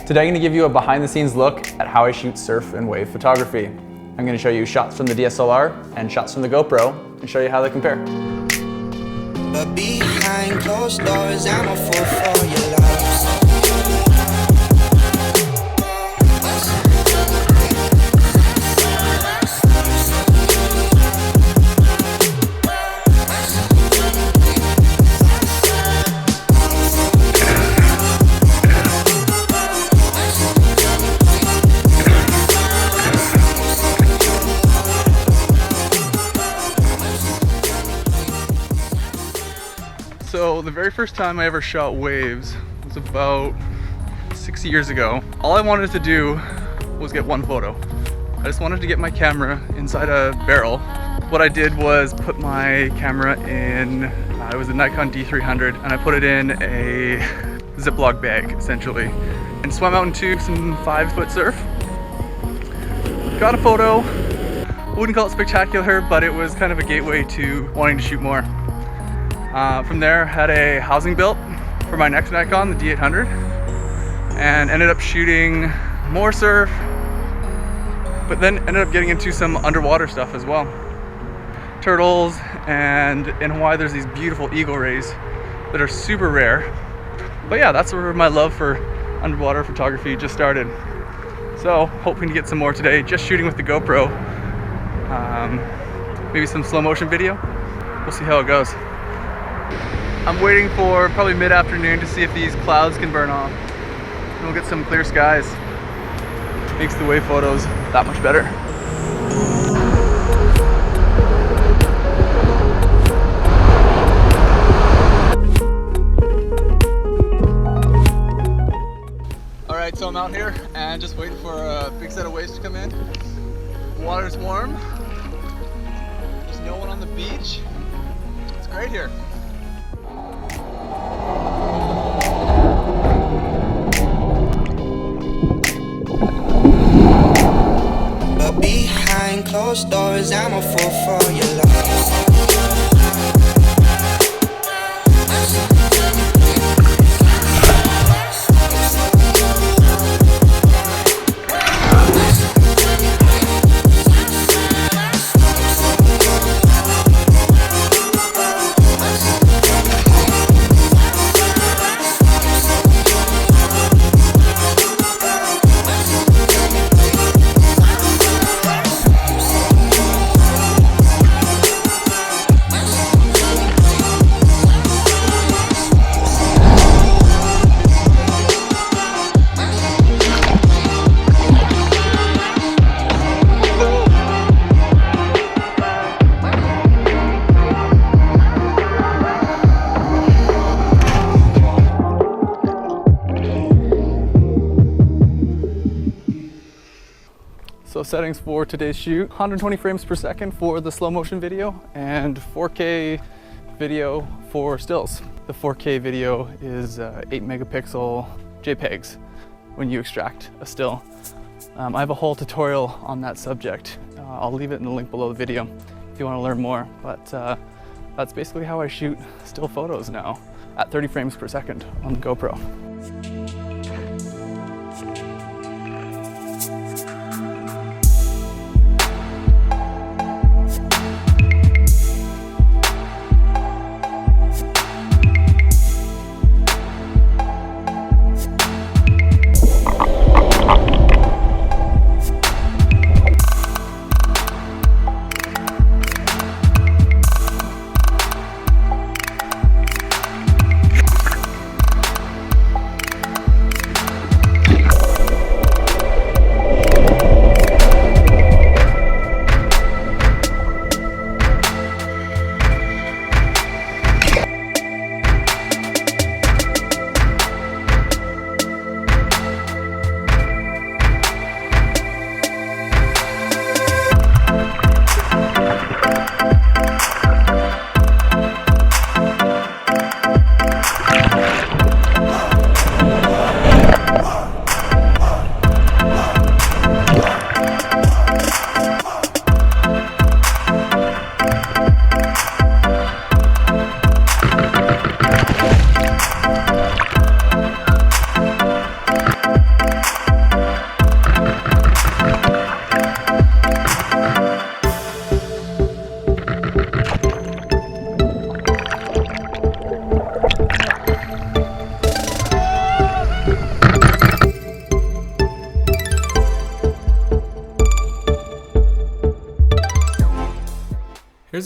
Today I'm going to give you a behind the scenes look at how I shoot surf and wave photography. I'm going to show you shots from the DSLR and shots from the GoPro and show you how they compare. But behind closed doors, I'm a fool for your love. So the very first time I ever shot waves was about 6 years ago. All I wanted to do was get one photo. I just wanted to get my camera inside a barrel. What I did was put my camera in, it was a Nikon D300, and I put it in a Ziploc bag essentially, and swam out into some 5-foot surf. Got a photo. Wouldn't call it spectacular, but it was kind of a gateway to wanting to shoot more. From there, had a housing built for my next Nikon, the D800, and ended up shooting more surf, but then ended up getting into some underwater stuff as well. Turtles, and in Hawaii there's these beautiful eagle rays that are super rare. But yeah, that's where my love for underwater photography just started. So, hoping to get some more today, just shooting with the GoPro. Maybe some slow motion video. We'll see how it goes. I'm waiting for probably mid-afternoon to see if these clouds can burn off. And we'll get some clear skies. Makes the wave photos that much better. Alright, so I'm out here and just waiting for a big set of waves to come in. The water's warm. There's no one on the beach. It's great here. But behind closed doors, I'm a fool for your love. So settings for today's shoot, 120 frames per second for the slow motion video and 4K video for stills. The 4K video is 8 megapixel JPEGs when you extract a still. I have a whole tutorial on that subject. I'll leave it in the link below the video if you want to learn more, but that's basically how I shoot still photos now at 30 frames per second on the GoPro.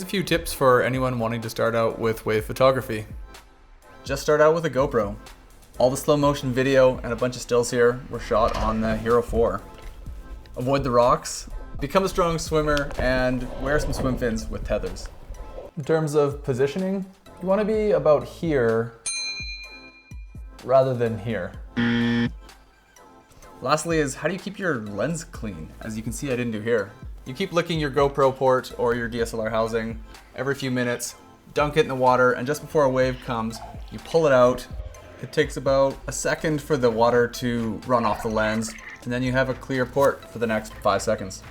few tips for anyone wanting to start out with wave photography. Just start out with a GoPro. All the slow motion video and a bunch of stills here were shot on the Hero4. Avoid the rocks, become a strong swimmer, and wear some swim fins with tethers. In terms of positioning, you want to be about here rather than here. Lastly is, how do you keep your lens clean? As you can see, I didn't do here. You keep licking your GoPro port or your DSLR housing every few minutes, dunk it in the water, and just before a wave comes, you pull it out. It takes about a second for the water to run off the lens, and then you have a clear port for the next 5 seconds.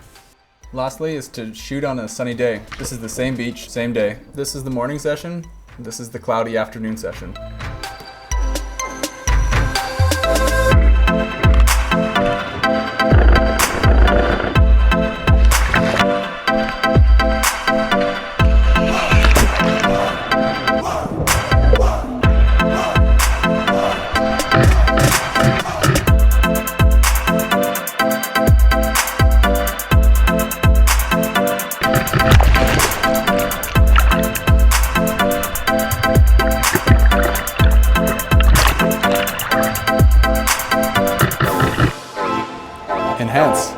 Lastly is to shoot on a sunny day. This is the same beach, same day. This is the morning session, this is the cloudy afternoon session. Enhance.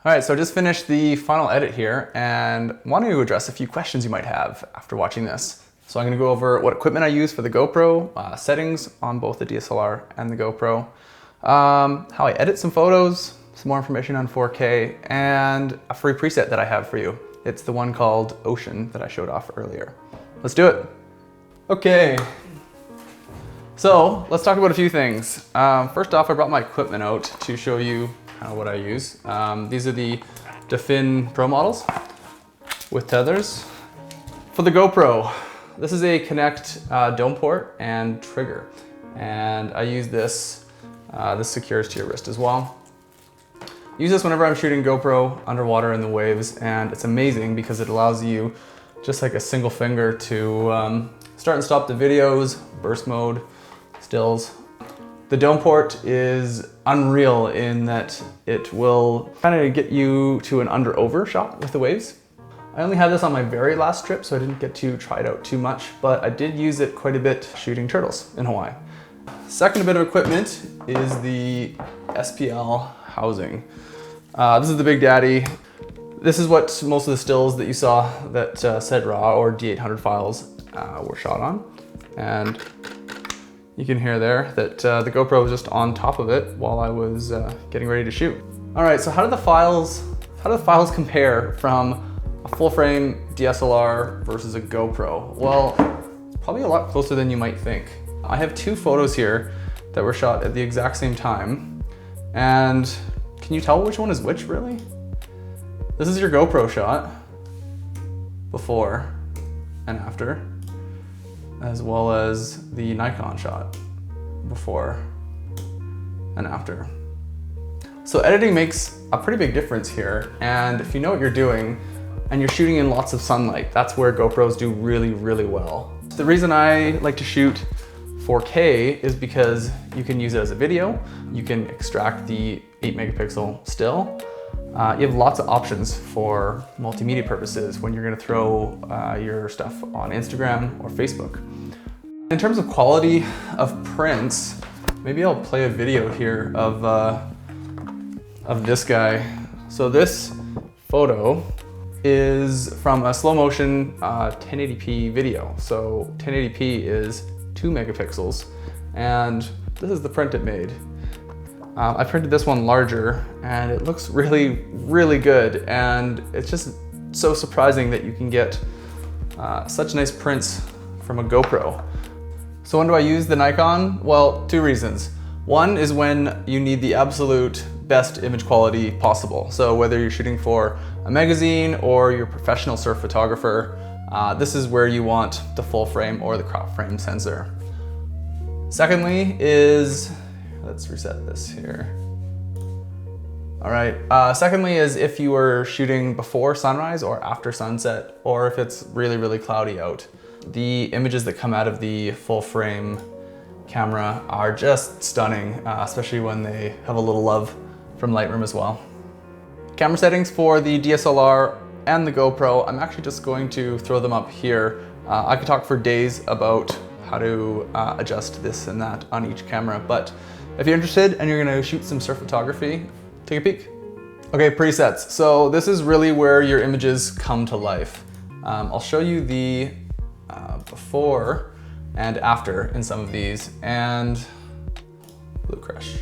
All right, so I just finished the final edit here and wanted to address a few questions you might have after watching this. So I'm gonna go over what equipment I use for the GoPro, settings on both the DSLR and the GoPro, how I edit some photos, some more information on 4K, and a free preset that I have for you. It's the one called Ocean that I showed off earlier. Let's do it. Okay, so let's talk about a few things. First off, I brought my equipment out to show you kind of what I use. These are the Defin Pro models with tethers. For the GoPro, this is a Knekt dome port and trigger. And I use this, this secures to your wrist as well. Use this whenever I'm shooting GoPro underwater in the waves, and it's amazing because it allows you just like a single finger to start and stop the videos, burst mode, stills. The dome port is unreal in that it will kind of get you to an under-over shot with the waves. I only had this on my very last trip, so I didn't get to try it out too much, but I did use it quite a bit shooting turtles in Hawaii. Second bit of equipment is the SPL housing. This is the Big Daddy. This is what most of the stills that you saw that said RAW or D800 files were shot on. And you can hear there that the GoPro was just on top of it while I was getting ready to shoot. All right, so how do the files compare from a full frame DSLR versus a GoPro? Well, probably a lot closer than you might think. I have two photos here that were shot at the exact same time. And can you tell which one is which, really? This is your GoPro shot, before and after, as well as the Nikon shot, before and after. So editing makes a pretty big difference here, and if you know what you're doing and you're shooting in lots of sunlight, that's where GoPros do really, really well. The reason I like to shoot 4K is because you can use it as a video, you can extract the 8 megapixel still. You have lots of options for multimedia purposes when you're gonna throw your stuff on Instagram or Facebook. In terms of quality of prints, maybe I'll play a video here of this guy. So this photo is from a slow motion 1080p video. So 1080p is 2 megapixels, and this is the print it made. I printed this one larger, and it looks really, really good, and it's just so surprising that you can get such nice prints from a GoPro. So when do I use the Nikon? Well, two reasons. One is when you need the absolute best image quality possible. So whether you're shooting for a magazine or you're a professional surf photographer, this is where you want the full frame or the crop frame sensor. Secondly is, let's reset this here. All right, secondly is if you are shooting before sunrise or after sunset, or if it's really, really cloudy out. The images that come out of the full frame camera are just stunning, especially when they have a little love from Lightroom as well. Camera settings for the DSLR and the GoPro, I'm actually just going to throw them up here. I could talk for days about how to adjust this and that on each camera, but if you're interested and you're gonna shoot some surf photography, take a peek. Okay, presets. So this is really where your images come to life. I'll show you the before and after in some of these, and Blue Crush.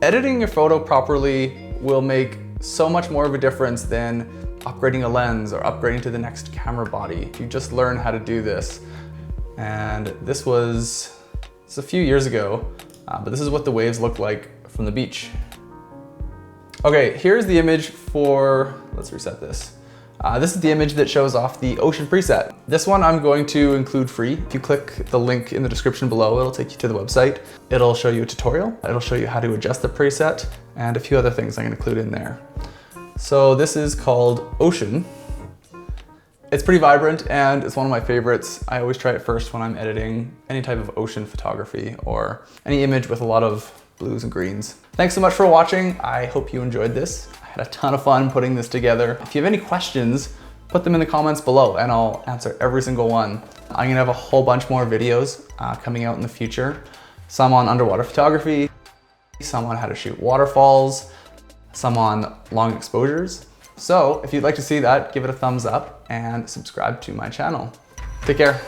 Editing your photo properly will make so much more of a difference than upgrading a lens or upgrading to the next camera body. You just learn how to do this. And this was a few years ago, but this is what the waves look like from the beach. Okay, here's the image for, let's reset this. This is the image that shows off the ocean preset. This one I'm going to include free. If you click the link in the description below, it'll take you to the website. It'll show you a tutorial. It'll show you how to adjust the preset and a few other things I'm gonna include in there. So this is called Ocean. It's pretty vibrant and it's one of my favorites. I always try it first when I'm editing any type of ocean photography or any image with a lot of blues and greens. Thanks so much for watching. I hope you enjoyed this. I had a ton of fun putting this together. If you have any questions, put them in the comments below and I'll answer every single one. I'm gonna have a whole bunch more videos coming out in the future. Some on underwater photography, some on how to shoot waterfalls, some on long exposures. So if you'd like to see that, give it a thumbs up and subscribe to my channel. Take care.